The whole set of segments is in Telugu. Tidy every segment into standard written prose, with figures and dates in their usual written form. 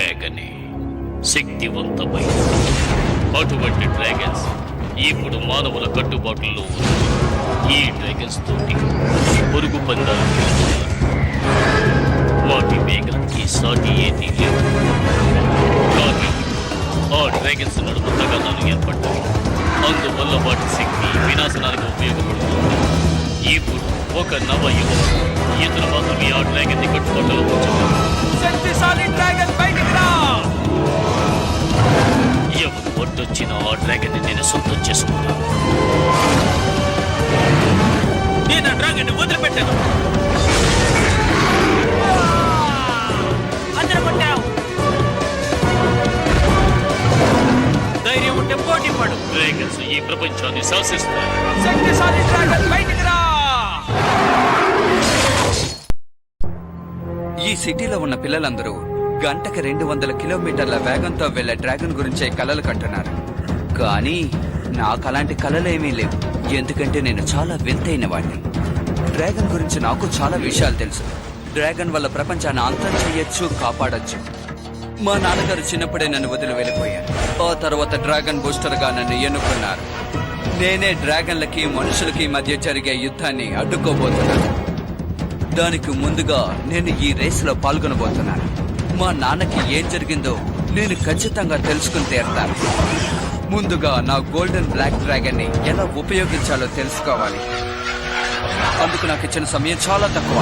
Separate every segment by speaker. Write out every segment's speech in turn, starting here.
Speaker 1: డ్రాగనే శక్తివంతమైన. అటువంటి డ్రాగన్స్ ఇప్పుడు మానవుల కట్టుబాటులో ఉన్నాయి. ఈ డ్రాగన్స్ తోటి పొరుగు పందాలు గెలుస్తున్నారు. వాటి వేగానికి సాటి ఏది లేదు. కానీ ఆ డ్రాగన్స్ నడుము తగాదాలు ఏర్పడ్డాయి. అందువల్ల వాటి శక్తి వినాశనానికి ఉపయోగపడుతుంది. ఇప్పుడు ఒక నవ యువకుడు ఇతను మాత్రమే ఆ డ్రాగన్ ని కట్టుబాటులో ఉంచుతారు.
Speaker 2: శక్తిశాలి డ్రాగన్ బయటికి రా!
Speaker 1: ఎవరు పట్టొచ్చిన ఆ డ్రాగన్ ని నేను సొంతం చేసుకుంటాను.
Speaker 2: నేను ఆ డ్రాగన్ ని వదిలిపెట్టాను. అందరూ కొట్టావు. ధైర్యం ఉంటే పోటీ పడు.
Speaker 1: డ్రాగన్స్ ఈ ప్రపంచాన్ని శాసిస్తారు.
Speaker 2: శక్తిశాలి డ్రాగన్ బయటికి రా!
Speaker 3: ఈ సిటీలో ఉన్న పిల్లలందరూ గంటకి 200 కిలోమీటర్ల వేగంతో వెళ్లే డ్రాగన్ గురించే కలలు కంటున్నారు. కానీ నాకు అలాంటి కలలేమీ లేవు. ఎందుకంటే నేను చాలా వింతైన వాడిని. డ్రాగన్ గురించి నాకు చాలా విషయాలు తెలుసు. డ్రాగన్ వల్ల ప్రపంచాన్ని అంతం చెయ్యొచ్చు, కాపాడొచ్చు. మా నాన్నగారు చిన్నప్పుడే నన్ను వదిలి వెళ్ళిపోయారు. ఆ తర్వాత డ్రాగన్ బూస్టర్ గా నన్ను ఎన్నుకున్నారు. నేనే డ్రాగన్లకి మనుషులకి మధ్య జరిగే యుద్ధాన్ని అడ్డుకోబోతున్నాను. దానికి ముందుగా నేను ఈ రేసులో పాల్గొనబోతున్నాను. మా నాన్నకి ఏం జరిగిందో నేను ఖచ్చితంగా తెలుసుకుని తీరుతాను. ముందుగా నా గోల్డెన్ బ్లాక్ డ్రాగన్ ని ఎలా ఉపయోగించాలో తెలుసుకోవాలి. అందుకు నాకు ఇచ్చిన సమయం చాలా తక్కువ.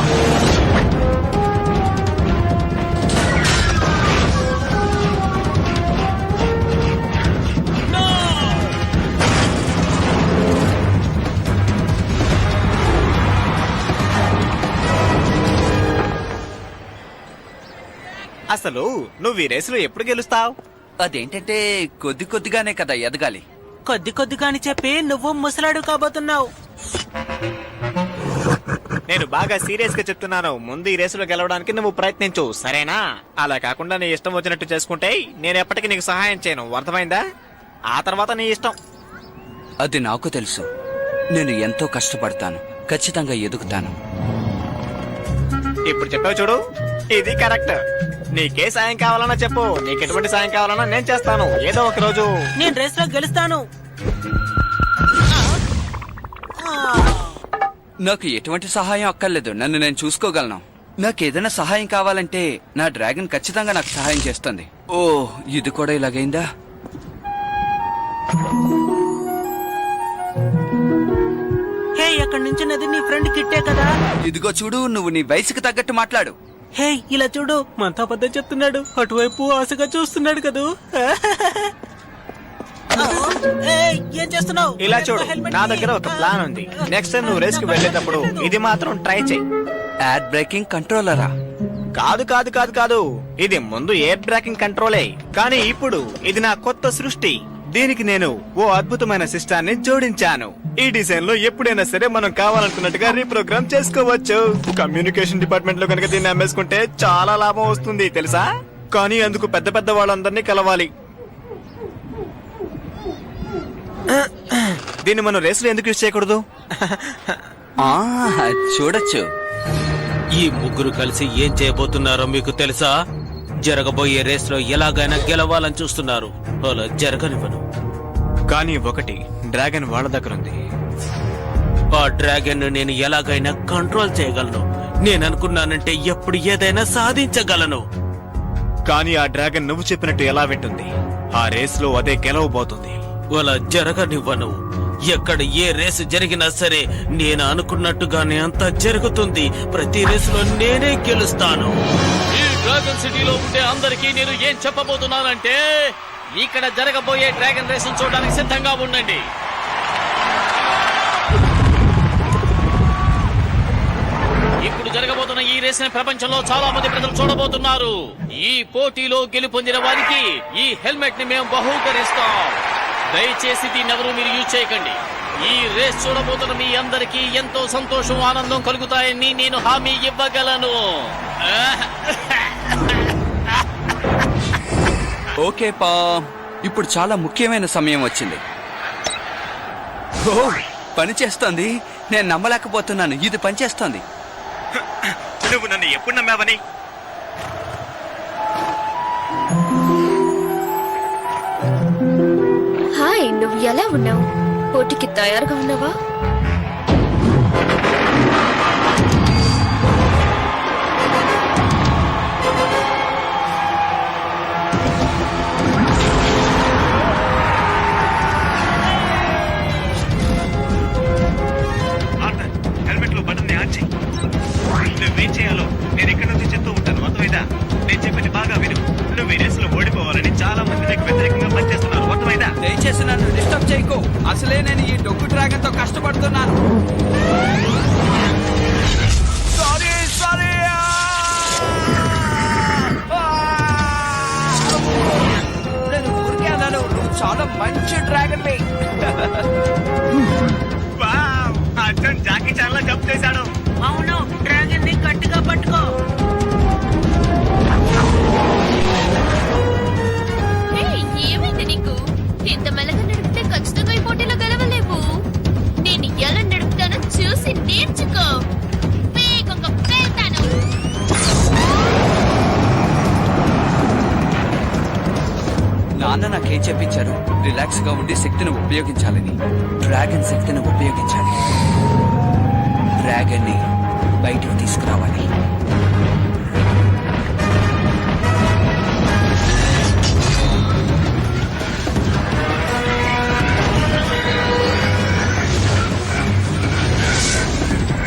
Speaker 2: అసలు నువ్వు ఈ రేసులో ఎప్పుడు గెలుస్తావు?
Speaker 3: అదేంటంటే కొద్ది కొద్దిగానే కదా ఎదగాలి.
Speaker 4: కొద్ది కొద్దిగాని చెప్పి నువ్వు ముసలాడు కాబోతున్నావు.
Speaker 2: నేను బాగా సీరియస్ గా చెప్తున్నాను. ముందు ఈ రేసులో గెలవడానికి నువ్వు ప్రయత్నించు, సరేనా? అలా కాకుండా నీ ఇష్టం వచ్చినట్టు చేసుకుంటే నేను ఎప్పటికీ నీకు సహాయం చేయను. అర్థమైందా? ఆ తర్వాత నీ ఇష్టం.
Speaker 3: అది నాకు తెలుసు. నేను ఎంతో కష్టపడతాను, ఖచ్చితంగా ఎదుగుతాను.
Speaker 2: ఇప్పుడు చెప్పావు చూడు, ఇది కరెక్ట్. నీకే సాయం కావాలన్నా చెప్పు, నీకు ఎటువంటి సాయం కావాలన్నా నేను చేస్తాను. ఏదో ఒక రోజు
Speaker 4: నేను రేస్ లో గెలుస్తాను.
Speaker 3: నాకు ఎటువంటి సహాయం అక్కర్లేదు. నన్ను నేను చూసుకోగలను. నాకు ఏదైనా సహాయం కావాలంటే నా డ్రాగన్ ఖచ్చితంగా నాకు సహాయం చేస్తుంది. ఓ, ఇది కూడా ఇలాగైందా?
Speaker 4: హే, అక్కడి నుంచి నది నీ ఫ్రెండ్ కిట్టే కదా.
Speaker 3: ఇదిగో చూడు, నువ్వు నీ వయసుకు తగ్గట్టు మాట్లాడు.
Speaker 4: హే, ఇలా చూడు, మనతో అబద్ధం చెప్తున్నాడు. అటువైపు ఆశగా చూస్తున్నాడు కదూ. ఏం చేస్తున్నావు?
Speaker 2: ఇలా చూడు, నా దగ్గర ఒక ప్లాన్ ఉంది. నెక్స్ట్ టైం నువ్వు రేస్ కి వెళ్ళేటప్పుడు ఇది మాత్రం ట్రై చేయి.
Speaker 3: యాడ్ బ్రేకింగ్ కంట్రోలరా?
Speaker 2: కాదు కాదు కాదు కాదు, ఇది ముందు ఎయిర్ బ్రేకింగ్ కంట్రోలే. కానీ ఇప్పుడు ఇది నా కొత్త సృష్టి. దీనికి నేను ఓ అద్భుతమైన సిస్టాన్ని జోడించాను. ఈ డిజైన్ లో ఎప్పుడైనా సరే మనం కావాలనుకున్నట్టుగా రీప్రోగ్రామ్ చేసుకోవచ్చు. కమ్యూనికేషన్ డిపార్ట్మెంట్ లో కనుక దీన్ని అమ్మేసుకుంటే చాలా లాభం వస్తుంది తెలుసా? కానీ అందుకు పెద్ద పెద్ద వాళ్ళందరినీ కలవాలి. దీన్ని మనం రేసులో ఎందుకు యూజ్ చేయకూడదు?
Speaker 3: చూడొచ్చు.
Speaker 5: ఈ ముగ్గురు కలిసి ఏం చేయబోతున్నారో మీకు తెలుసా? జరగబోయే రేస్ లో ఎలాగైనా గెలవాలని చూస్తున్నారు. అలా జరగనివ్వను.
Speaker 2: కానీ ఒకటి, డ్రాగన్ వాళ్ళ దగ్గర ఉంది.
Speaker 5: ఆ డ్రాగన్ ను నేను ఎలాగైనా కంట్రోల్ చేయగలను. నేను అనుకున్నానంటే ఎప్పుడు ఏదైనా సాధించగలను.
Speaker 2: కానీ ఆ డ్రాగన్ నువ్వు చెప్పినట్టు ఎలా వింటుంది? ఆ రేస్ లో అదే గెలవబోతుంది.
Speaker 5: అలా జరగనివ్వను. ఎక్కడ ఏ రేసు జరిగినా సరే నేను అనుకున్నట్టుగానే అంతా జరుగుతుంది. ప్రతి రేసులో నేనే గెలుస్తాను.
Speaker 1: ఈ డ్రాగన్ సిటీలో ఉండే అందరికీ నేను ఏం చెప్పబోతున్నానంటే, ఇక్కడ జరగబోయే డ్రాగన్ రేస్ చూడడానికి సిద్ధంగా ఉండండి. ఇప్పుడు జరగబోతున్న ఈ రేస్ ని ప్రపంచంలో చాలా మంది ప్రజలు చూడబోతున్నారు. ఈ పోటీలో గెలుపొందిన వారికి ఈ హెల్మెట్ ని మేము బహూకరిస్తాం. దయచేసి దీన్ని ఎవరు మీరు యూజ్ చేయకండి. ఈ రేస్ చూడబోతున్న మీ అందరికీ ఎంతో సంతోషం, ఆనందం కలుగుతాయని నేను హామీ ఇవ్వగలను.
Speaker 3: ఓకే పా, ఇప్పుడు చాలా ముఖ్యమైన సమయం వచ్చింది. ఓ, పని చేస్తోంది. నేను నమ్మలేకపోతున్నాను. ఇది పనిచేస్తోంది.
Speaker 2: నువ్వు నన్ను ఎప్పుడు నమ్మావని?
Speaker 6: ఎలా ఉన్నావు? పోటీకి తయారుగా ఉన్నావా?
Speaker 2: హెల్మెట్ లో బటన్ ఆన్ చేయి. నువ్వేం చేయాలో నేను ఇక్కడ నుంచి చెప్తూ ఉంటాను, అర్థమైందా? నేను చెప్పింది బాగా విను. నువ్వు ఈ రేసులో ఓడిపోవాలని చాలా మంది నీకు వ్యతిరేకంగా పనిచేస్తున్నారు, అర్థమైందా?
Speaker 3: దయచేసి నన్ను డిస్టర్బ్ చేయకు. అసలే నేను ఈ డొక్కు డ్రాగన్ తో కష్టపడుతున్నాను. Sorry sorry. నేను ఊరికే అన్నాను, నువ్వు చాలా మంచి డ్రాగన్ వే.
Speaker 2: వావ్! అర్జున్ జాకీ చాన్ లా జంప్ చేశాడు.
Speaker 4: అవును, డ్రాగన్ ని గట్టిగా పట్టుకో.
Speaker 6: ఏమైంది నీకు? ఇంత మెల్లగా నడిపితే ఖచ్చితంగా ఈ పోటీలో గెలవలేవు. నేను ఎలా నడుపుతానో చూసి నేర్చుకో. వేగంగా వెళ్తాను.
Speaker 3: నాన్న నాకేం చెప్పించారు? రిలాక్స్ గా ఉండి శక్తిని ఉపయోగించాలని. డ్రాగన్ శక్తిని ఉపయోగించాలి. డ్రాగన్ ని బయటకు తీసుకురావాలి.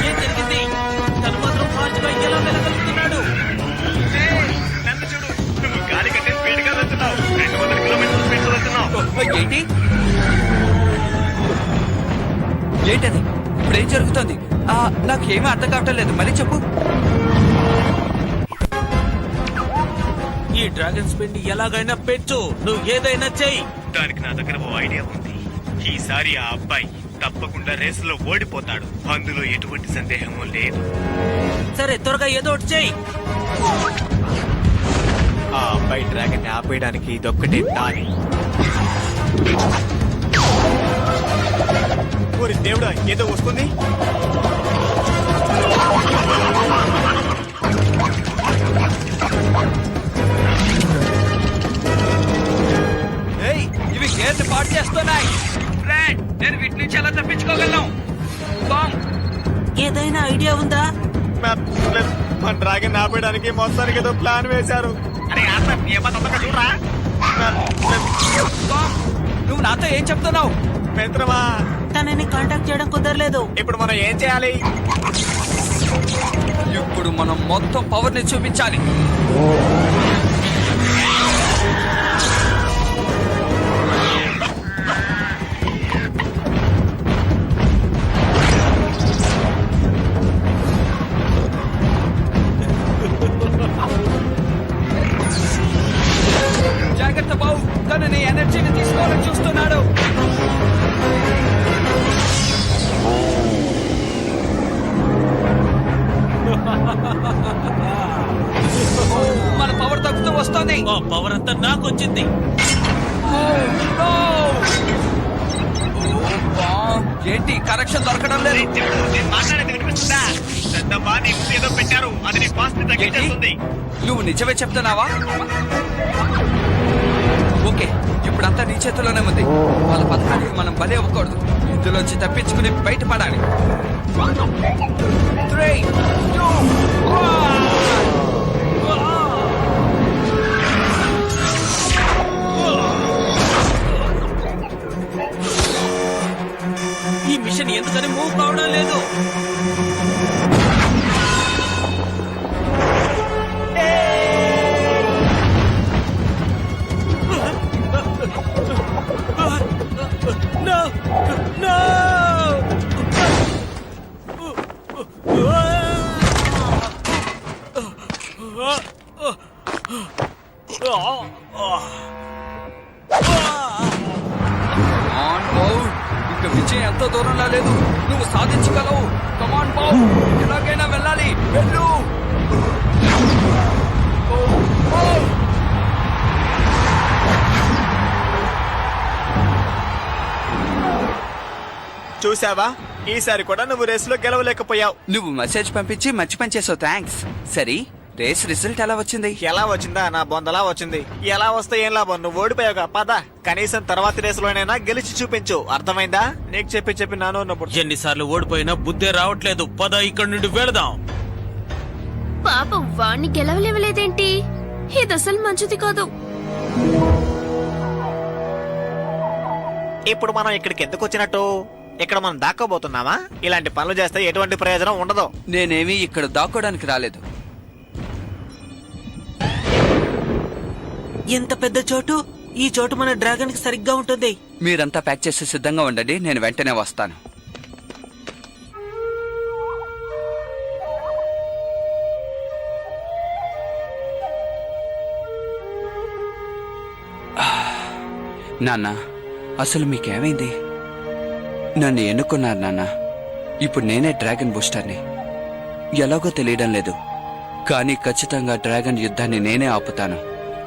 Speaker 5: ఏం జరిగింది? తను మాత్రం ఫాస్ట్ గా ఎలా వెళ్ళగలుగుతున్నాడు?
Speaker 2: నన్ను చూడు, నువ్వు గాలి కంటే స్పీడ్ గా వెళ్తున్నావు. 200 కిలోమీటర్ల స్పీడ్ తో వెళ్తున్నావు.
Speaker 3: ఏంటి ఏంటది? ఇప్పుడేం జరుగుతుంది? నాకేమీ అర్థం కావటం లేదు. మళ్ళీ చెప్పు.
Speaker 5: ఈ డ్రాగన్ స్పీడ్ ఎలాగైనా పెంచు. నువ్వు ఏదైనా చెయ్యి.
Speaker 2: దానికి నా దగ్గర ఓ ఐడియా ఉంది. ఈసారి ఆ అబ్బాయి తప్పకుండా రేసులో ఓడిపోతాడు, అందులో ఎటువంటి సందేహము లేదు.
Speaker 5: సరే, త్వరగా ఏదో ఒకటి చెయ్యి.
Speaker 2: ఆ అబ్బాయి డ్రాగన్ ని ఆపేయడానికి ఇదొక్కటే దారి. ఓరి దేవుడా, ఏదో వస్తుంది.
Speaker 3: ఏయ్, ఇవి గేట్ పాటు చేస్తున్నాయి. ఫ్రెండ్, నేను వీటి నుంచి ఎలా తప్పించుకోగలను? బామ్.
Speaker 4: ఏదైనా ఐడియా ఉందా?
Speaker 2: మన డ్రాగన్ ఆపేయడానికి మొత్తానికి ఏదో ప్లాన్ వేశారు.
Speaker 3: బామ్, నువ్వు నాతో ఏం చెప్తున్నావు?
Speaker 2: మిత్రమా,
Speaker 4: తనని కాంటాక్ట్ చేయడం కుదరలేదు.
Speaker 2: ఇప్పుడు మనం ఏం చేయాలి?
Speaker 3: ఇప్పుడు మనం మొత్తం పవర్ ని చూపించాలి. జాగ్రత్త బావు, తను నీ ఎనర్జీని తీసుకోవాలని చూస్తున్నాడు. మన పవర్ తగ్గుతూ వస్తుంది.
Speaker 5: ఆ పవర్ అంతా నాకు వచ్చింది.
Speaker 3: ఏంటి కరెక్షన్ దొరకడం లేదు?
Speaker 2: నేను మాట్లాడేది వినిపిస్తుందా? పెద్దమ్మా, నీకు ఏదో పెట్టారు, అది నీ ఫాస్ట్ ని తగ్గించేస్తుంది.
Speaker 3: నువ్వు నిజమే చెప్తున్నావా? ఓకే, ఇప్పుడంతా నీ చేతిలోనే ఉంది. వాళ్ళ పథకానికి మనం బలి అవ్వకూడదు. ఇందులోంచి తప్పించుకుని బయటపడాలి. 3, 2, 1.
Speaker 5: ఈ మిషన్ ఎందుకని మూవ్ కావడం లేదు? No! No!
Speaker 3: ఇక విజయం ఎంతో దూరంలో లేదు. నువ్వు సాధించగలవు. కమాన్ బావ్, ఎలాగైనా వెళ్ళాలి. వెళ్ళు.
Speaker 2: చూసావా, ఈసారి కూడా నువ్వు రేసులో గెలవలేకపోయావు.
Speaker 3: నువ్వు మెసేజ్ పంపించి మంచి పని చేసావు. థ్యాంక్స్. సరే, రేస్ రిజల్ట్ ఎలా వచ్చింది?
Speaker 2: ఎలా వచ్చిందా? నా బొందలా వచ్చింది. ఎలా వస్తే ఏం లాభం, నువ్వు ఓడిపోయావుగా. పద, కనీసం తర్వాతి రేసులోనైనా గెలిచి చూపించు, అర్థమైందా? నీకు చెప్పి చెప్పి నాను ఉన్నప్పుడు
Speaker 5: ఎన్నిసార్లు ఓడిపోయినా బుద్ధే రావట్లేదు. పద ఇక్కడి నుండి వెళదాం.
Speaker 6: పాపం వాణ్ణి గెలవలేవలేదేంటి? ఇది అసలు మంచిది కాదు.
Speaker 2: ఇప్పుడు మనం ఇక్కడికి ఎందుకు వచ్చినట్టు? ఇక్కడ మనం దాక్కోబోతున్నామా? ఇలాంటి పనులు చేస్తే ఎటువంటి ప్రయోజనం ఉండదు.
Speaker 3: నేనేమి ఇక్కడ దాక్కోడానికి రాలేదు.
Speaker 4: ఎంత పెద్ద చోటు! ఈ చోటు మన డ్రాగన్ కి సరిగ్గా ఉంటుంది.
Speaker 3: మీరంతా ప్యాక్ చేసి సిద్ధంగా ఉండండి, నేను వెంటనే వస్తాను. నాన్న, అసలు మీకేమైంది? నన్ను ఎన్నుకున్నారు నాన్న. ఇప్పుడు నేనే డ్రాగన్ బూస్టర్ని. ఎలాగో తెలియడం లేదు, కానీ ఖచ్చితంగా డ్రాగన్ యుద్ధాన్ని నేనే ఆపుతాను.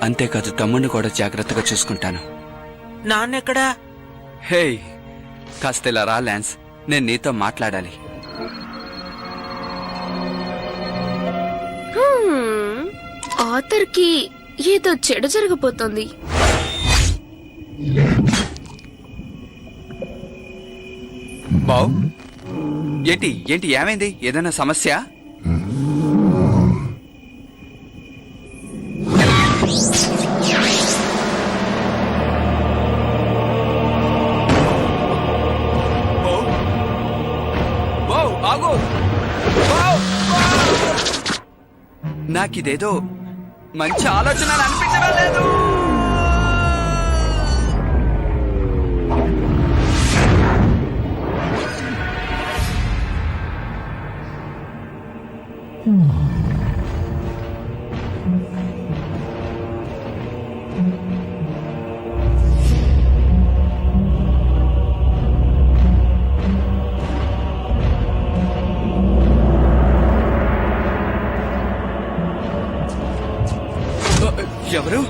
Speaker 3: అంతేకాదు, తమ్ముడిని కూడా జాగ్రత్తగా చూసుకుంటాను.
Speaker 4: నాన్నెక్కడా?
Speaker 3: హే, కాస్త ఇలా రా ల్యాన్స్, నేను నీతో మాట్లాడాలి.
Speaker 6: ఆథర్కి ఏదో చెడు జరగబోతోంది.
Speaker 3: బావ్, ఏంటి ఏంటి ఏమైంది? ఏదైనా సమస్య? ఆగు! నాకిదేదో మంచి ఆలోచన అనిపించడం లేదు. ఎవరు?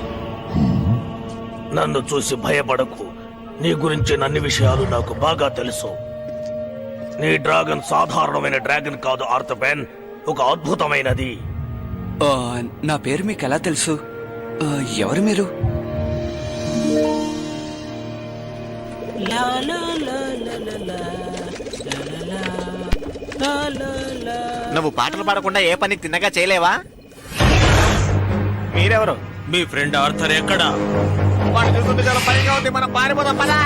Speaker 7: నన్ను చూసి భయపడకు. నీ గురించిన అన్ని విషయాలు నాకు బాగా తెలుసు. నీ డ్రాగన్ సాధారణమైన డ్రాగన్ కాదు ఆర్థపెన్, ఒక అద్భుతమైనది.
Speaker 3: నా పేరు మీకు ఎలా తెలుసు? ఎవరు మీరు?
Speaker 4: లా లా లా లా లా లా, లా లా లా.
Speaker 2: నువ్వు పాటలు పాడకుండా ఏ పని తిన్నగా చేయలేవా? మీరెవరు?
Speaker 5: మీ ఫ్రెండ్ ఆర్థర్ ఎక్కడా?
Speaker 2: వాడు చూస్తుంటే చాలా భయంగా ఉంది, మనం పారిపోదాం పదా.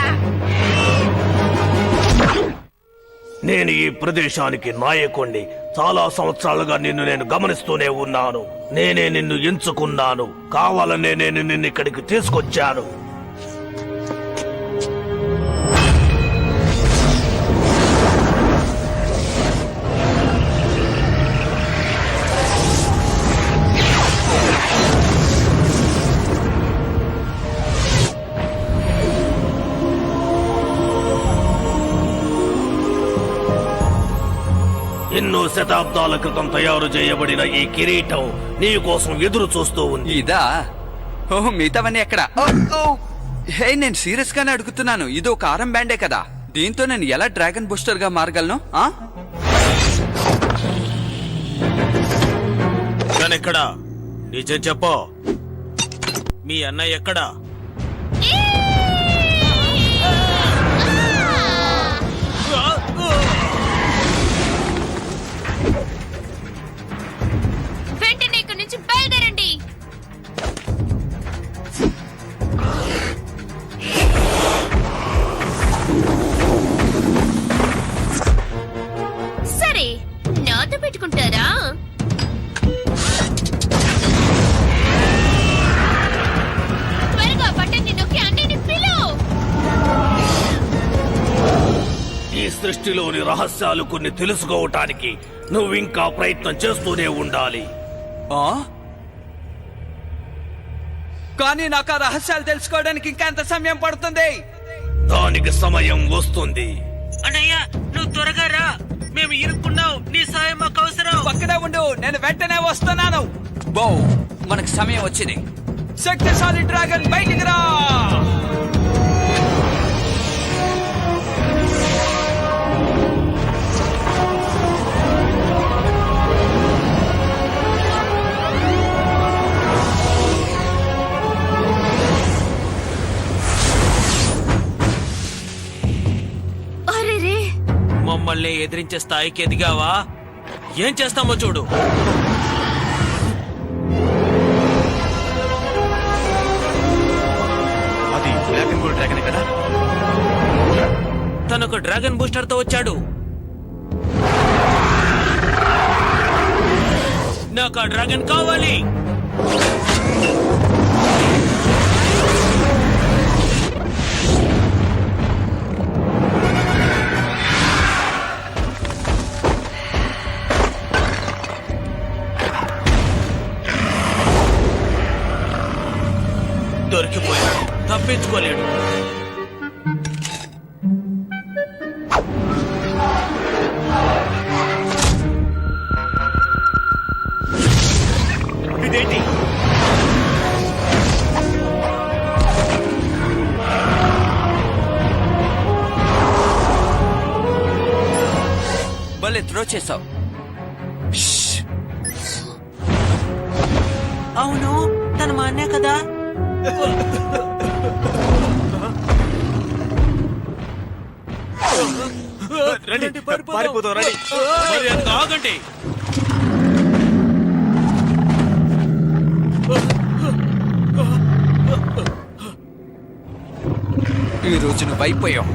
Speaker 7: నేను ఈ ప్రదేశానికి నాయకుణ్ణి. చాలా సంవత్సరాలుగా నేను గమనిస్తూనే ఉన్నాను. నేనే నిన్ను ఎంచుకున్నాను. కావాలనే నేను నిన్ను ఇక్కడికి తీసుకొచ్చాను. ఎన్నో శతాబ్దాల క్రితం తయారు చేయబడిన ఈ కిరీటం నీ కోసం ఎదురు చూస్తూ ఉంది.
Speaker 3: ఇదా? ఓహ్, మిగతావన్నీ ఎక్కడ? హే, నేను సీరియస్ గానే అడుగుతున్నాను. ఇది ఒక ఆరం బ్యాండే కదా, దీంతో నేను ఎలా డ్రాగన్ బూస్టర్ గా మారగలను?
Speaker 5: ఎక్కడా? నిజం చెప్పు. మీ అన్నయ్య ఎక్కడా?
Speaker 6: వెంటనే ఇక్కడి నుంచి బయలుదేరండి. సరే, నాతో పెట్టుకుంటారా? త్వరగా బటన్ని నొక్కి అన్నిని పిలువు.
Speaker 7: ఈ సృష్టిలోని రహస్యాలు కొన్ని తెలుసుకోవటానికి నువ్వు ఇంకా ప్రయత్నం చేస్తూనే ఉండాలి.
Speaker 3: కానీ నాకు ఆ రహస్యాలు తెలుసుకోవడానికి ఇంకా ఎంత సమయం పడుతుంది?
Speaker 7: దానికి సమయం వస్తుంది.
Speaker 4: అన్నయ్య, నువ్వు త్వరగా రా. మేము ఇరుక్కున్నాం. నీ సాయం మాకు అవసరం.
Speaker 3: అక్కడే ఉండు, నేను వెంటనే వస్తున్నాను. బో, మనకు సమయం వచ్చింది. శక్తిశాలి డ్రాగన్ బయటికి రా.
Speaker 5: మమ్మల్ని ఎదిరించే స్థాయికి ఎదిగావా? ఏం చేస్తామో చూడు.
Speaker 2: అది బ్లాక్ అండ్ గోల్డ్ డ్రాగన్ కదా?
Speaker 5: తనొక డ్రాగన్ బూస్టర్ తో వచ్చాడు. నాకు ఆ డ్రాగన్ కావాలి. దొరికిపోయాడు, తప్పించుకోలేడు.
Speaker 2: ఇదేంటి?
Speaker 3: భలే త్రో చేసావు.
Speaker 4: అవును, తన మా అన్నే కదా.
Speaker 2: రండి, పారిపోతాం, రండి.
Speaker 5: మరి అంత ఆగండి.
Speaker 3: ఈ రోజు నువ్వు అయిపోయావు.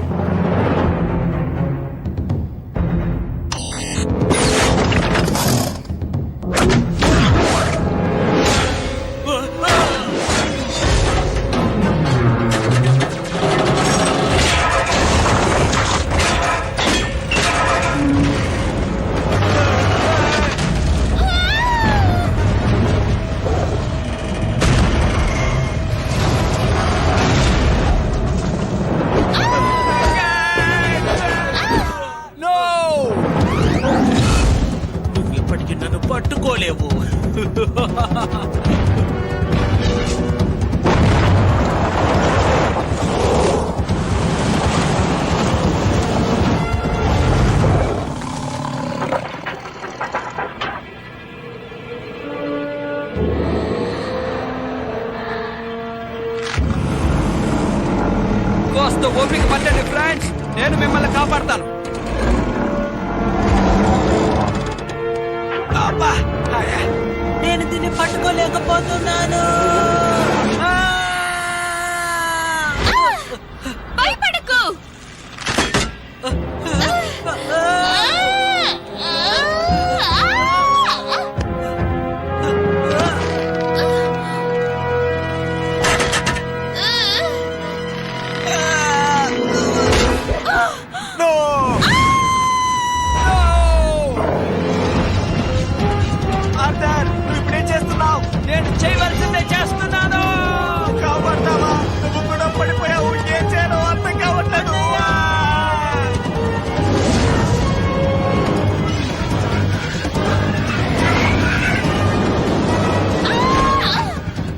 Speaker 5: నువ్వు ఇప్పటికీ నన్ను పట్టుకోలేవు.
Speaker 3: కాస్త ఓపిక పట్టండి ఫ్రెండ్స్, నేను మిమ్మల్ని కాపాడతాను. అబ్బా!
Speaker 4: నేను దీన్ని పట్టుకోలేకపోతున్నాను.
Speaker 6: భయపడకు.
Speaker 2: ఆర్థర్, నువ్వు ఇప్పుడేం చేస్తున్నావు?
Speaker 3: నేను చేయవలసిందే చేస్తున్నాను.
Speaker 2: కాపాడతావా? నువ్వు కూడా పడిపోయావు. ఏం చేయాలో అర్థం కావట్లేదు.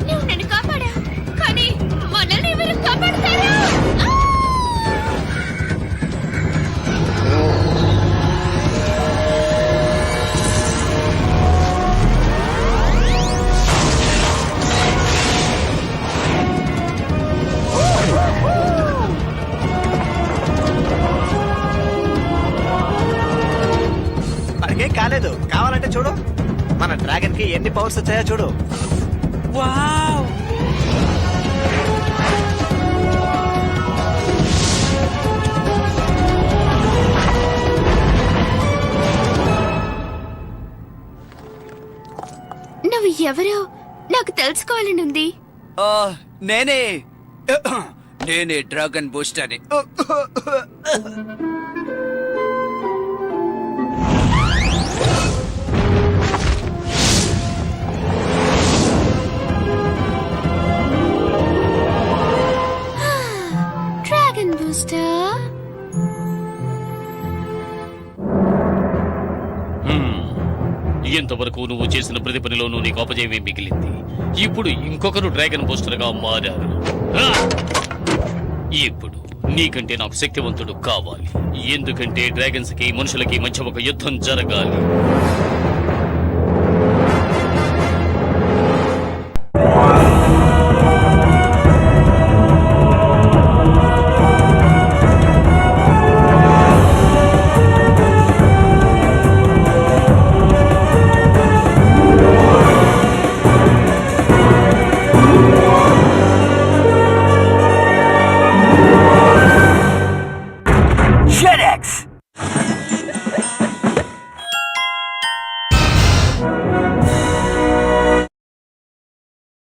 Speaker 6: నువ్వు నన్ను కాపాడా, కానీ మనల్ని ఎవరు కాపాడతారు?
Speaker 2: మనకేం కాలేదు. కావాలంటే చూడు, మన డ్రాగన్ కి ఎన్ని పవర్స్ వచ్చాయో చూడు.
Speaker 4: వావ్,
Speaker 6: నువ్వు ఎవరో నాకు తెలుసుకోవాలని ఉంది.
Speaker 3: ఆ, నేనే నేనే డ్రాగన్ బూస్టర్ని.
Speaker 6: Dragon booster.
Speaker 1: ఇంతవరకు నువ్వు చేసిన ప్రతి పనిలోనూ నీకు అపజయమే మిగిలింది. ఇప్పుడు ఇంకొకరు డ్రాగన్ బూస్టర్ గా మారారు. రా! ఇప్పుడు నీకంటే నాకు శక్తివంతుడు కావాలి. ఎందుకంటే డ్రాగన్స్ కి మనుషులకి మధ్య ఒక యుద్ధం జరగాలి.